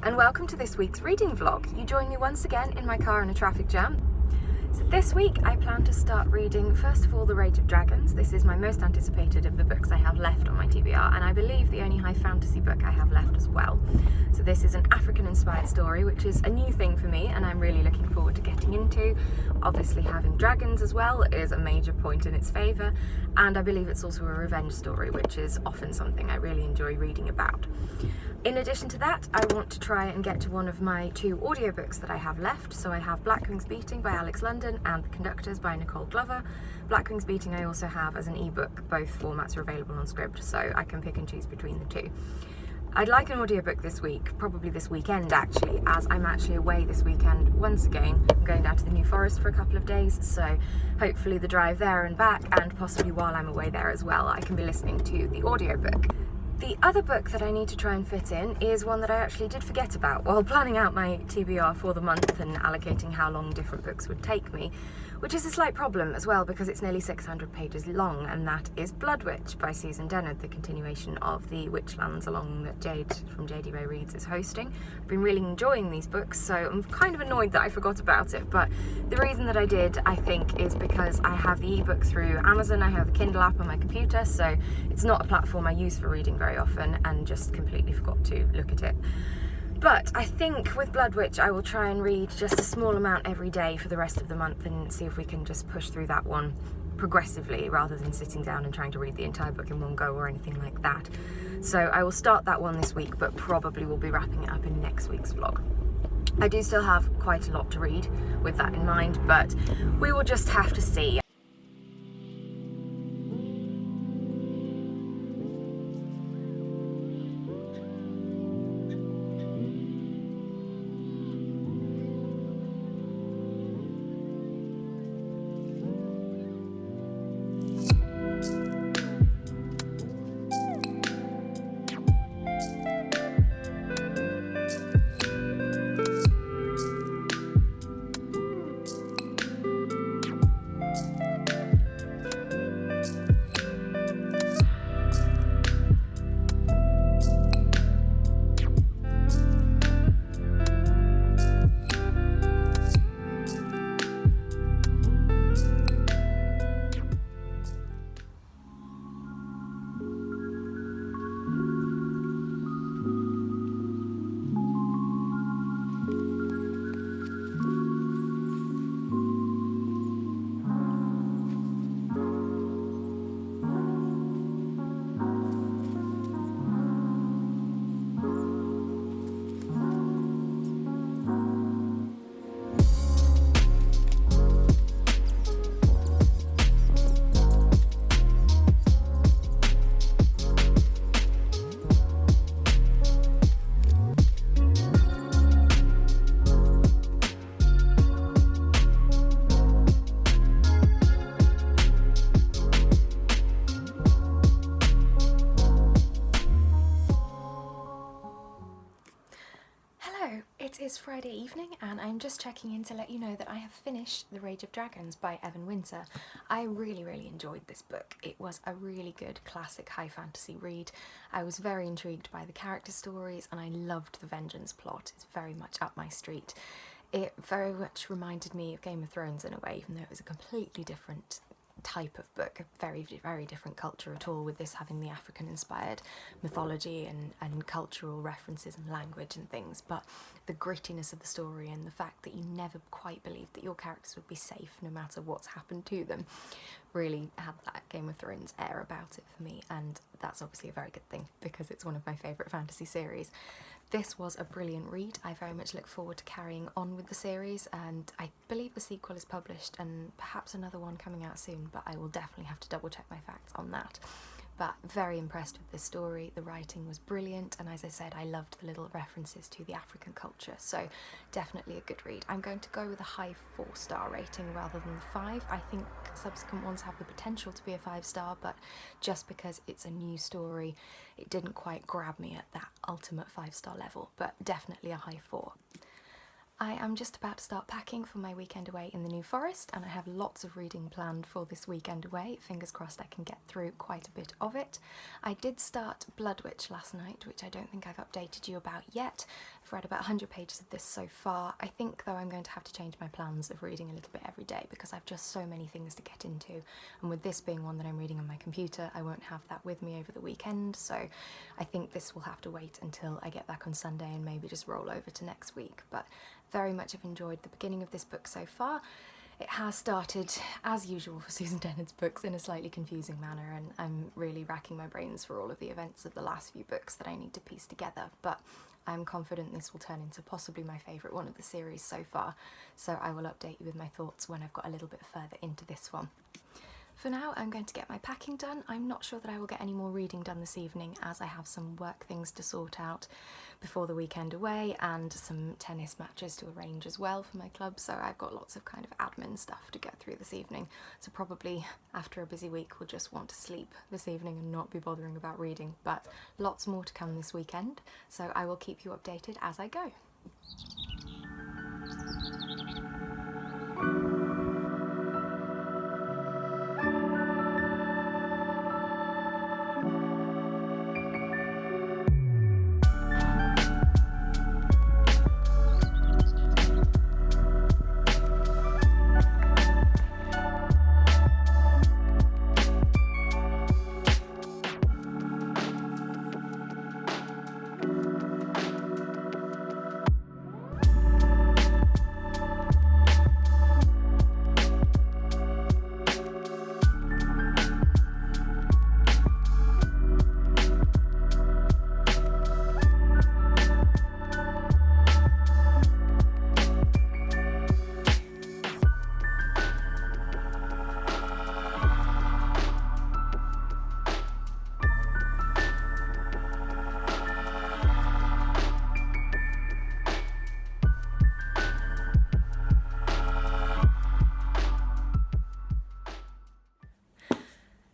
and welcome to this week's reading vlog. You join me once again in my car in a traffic jam. So this week I plan to start reading first of all The Rage of Dragons. This is my most anticipated of the books I have left on my TBR, and I believe the only high fantasy book I have left as well. So this is an African inspired story, which is a new thing for me and I'm really looking forward to getting into. Obviously having dragons as well is a major point in its favour, and I believe it's also a revenge story, which is often something I really enjoy reading about. In addition to that, I want to try and get to one of my 2 audiobooks that I have left. So I have Black Wings Beating by Alex London and The Conductors by Nicole Glover. Black Wings Beating I also have as an ebook. Both formats are available on Scribd, so I can pick and choose between the 2. I'd like an audiobook this week, probably this weekend actually, as I'm actually away this weekend once again. I'm going down to the New Forest for a couple of days, so hopefully the drive there and back, and possibly while I'm away there as well, I can be listening to the audiobook. The other book that I need to try and fit in is one that I actually did forget about while planning out my TBR for the month and allocating how long different books would take me, which is a slight problem as well because it's nearly 600 pages long, and that is Blood Witch by Susan Dennard, the continuation of the Witchlands along that Jade from JD Ray Reads is hosting. I've been really enjoying these books, so I'm kind of annoyed that I forgot about it, but the reason that I did, I think, is because I have the ebook through Amazon, I have the Kindle app on my computer, so it's not a platform I use for reading very often, and just completely forgot to look at it. But I think with Blood Witch I will try and read just a small amount every day for the rest of the month and see if we can just push through that one progressively rather than sitting down and trying to read the entire book in one go or anything like that. So I will start that one this week, but probably will be wrapping it up in next week's vlog. I do still have quite a lot to read with that in mind, but we will just have to see. It is Friday evening and I'm just checking in to let you know that I have finished The Rage of Dragons by Evan Winter. I really enjoyed this book. It was a really good classic high fantasy read. I was very intrigued by the character stories and I loved the vengeance plot. It's very much up my street. It very much reminded me of Game of Thrones in a way, even though it was a completely different type of book, a very different culture at all, with this having the African inspired mythology and cultural references and language and things, but the grittiness of the story and the fact that you never quite believed that your characters would be safe no matter what's happened to them really had that Game of Thrones air about it for me, and that's obviously a very good thing because it's one of my favourite fantasy series. This was a brilliant read. I very much look forward to carrying on with the series, and I believe the sequel is published and perhaps another one coming out soon, but I will definitely have to double check my facts on that. But very impressed with this story. The writing was brilliant, and as I said, I loved the little references to the African culture, so definitely a good read. I'm going to go with a high 4-star rating rather than the 5. I think subsequent ones have the potential to be a 5-star, but just because it's a new story, it didn't quite grab me at that ultimate 5-star level, but definitely a high 4. I am just about to start packing for my weekend away in the New Forest, and I have lots of reading planned for this weekend away. Fingers crossed I can get through quite a bit of it. I did start Blood Witch last night, which I don't think I've updated you about yet. I've read about 100 pages of this so far. I think, though, I'm going to have to change my plans of reading a little bit every day because I've just so many things to get into, and with this being one that I'm reading on my computer, I won't have that with me over the weekend, so I think this will have to wait until I get back on Sunday and maybe just roll over to next week. But very much have enjoyed the beginning of this book so far. It has started, as usual for Susan Dennard's books, in a slightly confusing manner, and I'm really racking my brains for all of the events of the last few books that I need to piece together, but I'm confident this will turn into possibly my favourite one of the series so far, so I will update you with my thoughts when I've got a little bit further into this one. For now, I'm going to get my packing done. I'm not sure that I will get any more reading done this evening, as I have some work things to sort out before the weekend away and some tennis matches to arrange as well for my club, so I've got lots of kind of admin stuff to get through this evening. So probably after a busy week we'll just want to sleep this evening and not be bothering about reading, but lots more to come this weekend, so I will keep you updated as I go.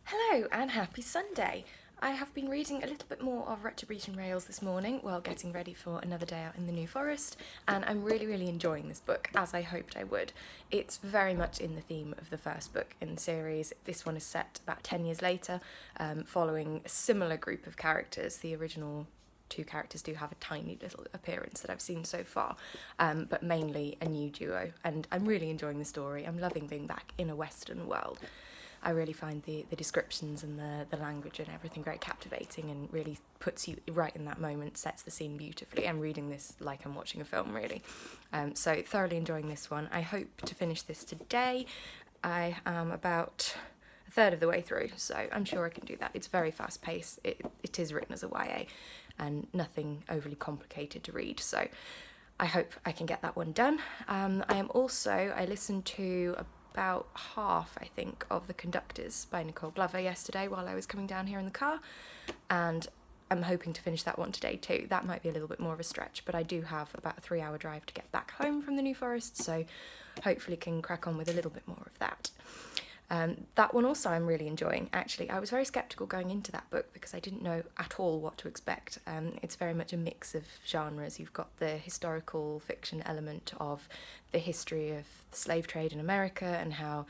Hello and happy Sunday! I have been reading a little bit more of Retribution Rails this morning while getting ready for another day out in the New Forest, and I'm really enjoying this book, as I hoped I would. It's very much in the theme of the first book in the series. This one is set about 10 years later, following a similar group of characters. The original two characters do have a tiny little appearance that I've seen so far, but mainly a new duo, and I'm really enjoying the story. I'm loving being back in a Western world. I really find the descriptions and the language and everything very captivating and really puts you right in that moment, sets the scene beautifully. I'm reading this like I'm watching a film, really. So thoroughly enjoying this one. I hope to finish this today. I am about a third of the way through, so I'm sure I can do that. It's very fast paced. It is written as a YA and nothing overly complicated to read, so I hope I can get that one done. I listened to about half, I think, of The Conductors by Nicole Glover yesterday while I was coming down here in the car, and I'm hoping to finish that one today too. That might be a little bit more of a stretch, but I do have about a 3-hour drive to get back home from the New Forest, so hopefully can crack on with a little bit more of that. That one also I'm really enjoying. Actually, I was very sceptical going into that book because I didn't know at all what to expect. It's very much a mix of genres. You've got the historical fiction element of the history of the slave trade in America and how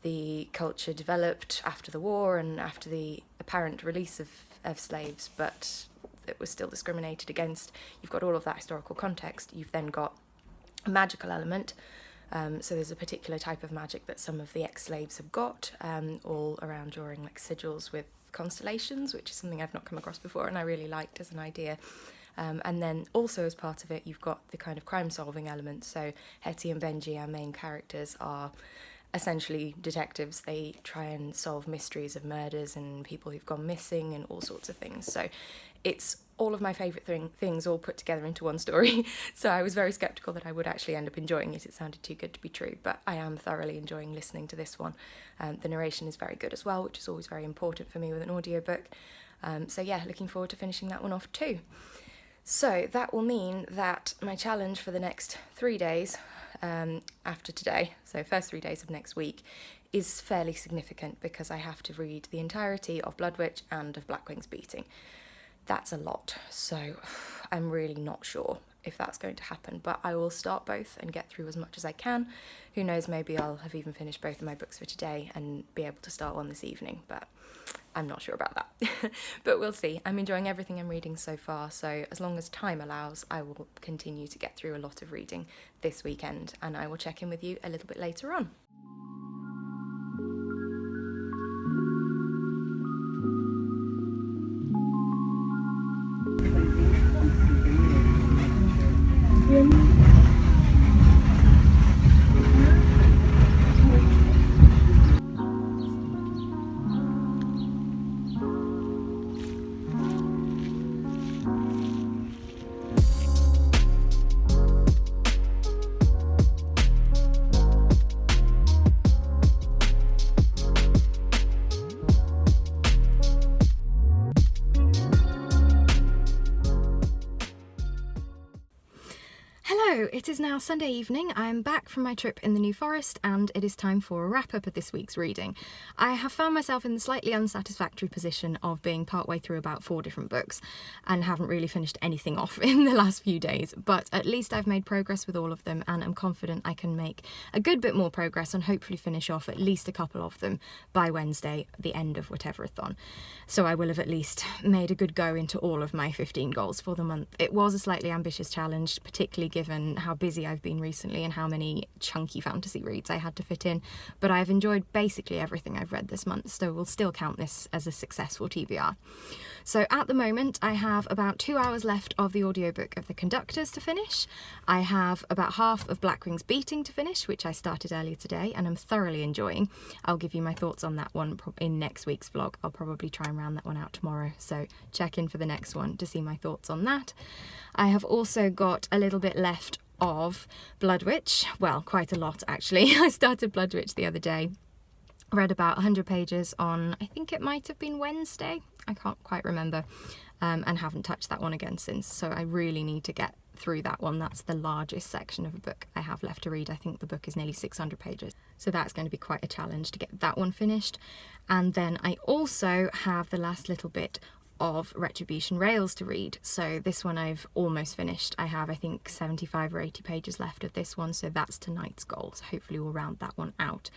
the culture developed after the war and after the apparent release of slaves, but it was still discriminated against. You've got all of that historical context. You've then got a magical element. So there's a particular type of magic that some of the ex-slaves have got, all around drawing like sigils with constellations, which is something I've not come across before and I really liked as an idea. And then also as part of it, you've got the kind of crime-solving element. So Hetty and Benji, our main characters, are essentially detectives. They try and solve mysteries of murders and people who've gone missing and all sorts of things. So it's all of my favourite things all put together into one story. So I was very sceptical that I would actually end up enjoying it. It sounded too good to be true, but I am thoroughly enjoying listening to this one. The narration is very good as well, which is always very important for me with an audiobook. So yeah, looking forward to finishing that one off too. So that will mean that my challenge for the next 3 days after today, so first 3 days of next week, is fairly significant because I have to read the entirety of Blood Witch and of Black Wings Beating. That's a lot, so I'm really not sure if that's going to happen, but I will start both and get through as much as I can. Who knows, maybe I'll have even finished both of my books for today and be able to start one this evening, but I'm not sure about that. But we'll see. I'm enjoying everything I'm reading so far, so as long as time allows, I will continue to get through a lot of reading this weekend, and I will check in with you a little bit later on. It is now Sunday evening. I am back from my trip in the New Forest and it is time for a wrap-up of this week's reading. I have found myself in the slightly unsatisfactory position of being partway through about 4 different books and haven't really finished anything off in the last few days, but at least I've made progress with all of them and I'm confident I can make a good bit more progress and hopefully finish off at least a couple of them by Wednesday, the end of Whateverthon. So I will have at least made a good go into all of my 15 goals for the month. It was a slightly ambitious challenge, particularly given how busy I've been recently and how many chunky fantasy reads I had to fit in, but I've enjoyed basically everything I've read this month, so we'll still count this as a successful TBR. So at the moment I have about 2 hours left of the audiobook of The Conductors to finish. I have about half of Blackwing's Beating to finish, which I started earlier today and I'm thoroughly enjoying. I'll give you my thoughts on that one in next week's vlog. I'll probably try and round that one out tomorrow, so check in for the next one to see my thoughts on that. I have also got a little bit left of Bloodwitch, well, quite a lot actually. I started Bloodwitch the other day, read about 100 pages on, I think it might have been Wednesday, I can't quite remember, and haven't touched that one again since, so I really need to get through that one. That's the largest section of a book I have left to read. I think the book is nearly 600 pages, so that's going to be quite a challenge to get that one finished. And then I also have the last little bit of Retribution Rails to read, so this one I've almost finished. I have, I think, 75 or 80 pages left of this one, so that's tonight's goal, so hopefully we'll round that one out.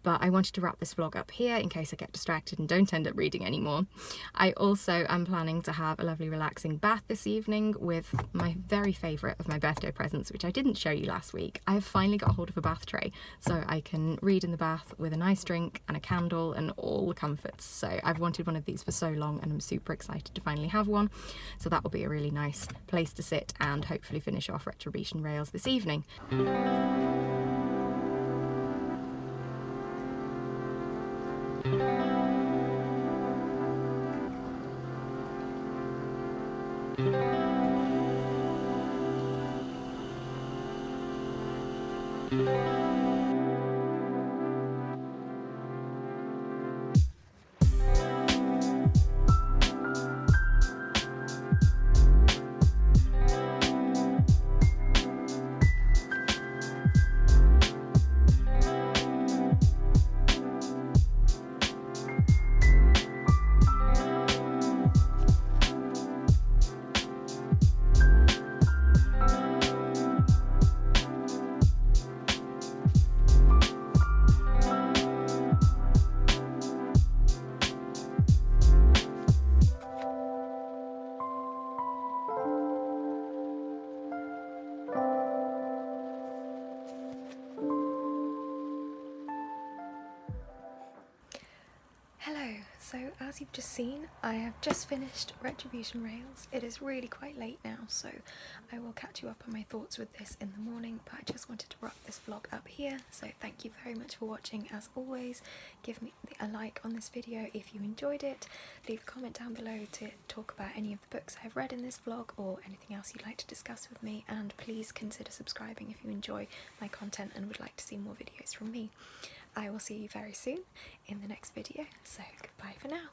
But I wanted to wrap this vlog up here in case I get distracted and don't end up reading anymore. I also am planning to have a lovely relaxing bath this evening with my very favourite of my birthday presents, which I didn't show you last week. I have finally got hold of a bath tray, so I can read in the bath with a nice drink and a candle and all the comforts. So I've wanted one of these for so long and I'm super excited to finally have one, so that will be a really nice place to sit and hopefully finish off Retribution Rails this evening. Hello, so as you've just seen, I have just finished Retribution Rails. It is really quite late now, so I will catch you up on my thoughts with this in the morning, but I just wanted to wrap this vlog up here, so thank you very much for watching. As always, give me a like on this video if you enjoyed it, leave a comment down below to talk about any of the books I've read in this vlog or anything else you'd like to discuss with me, and please consider subscribing if you enjoy my content and would like to see more videos from me. I will see you very soon in the next video, so goodbye for now.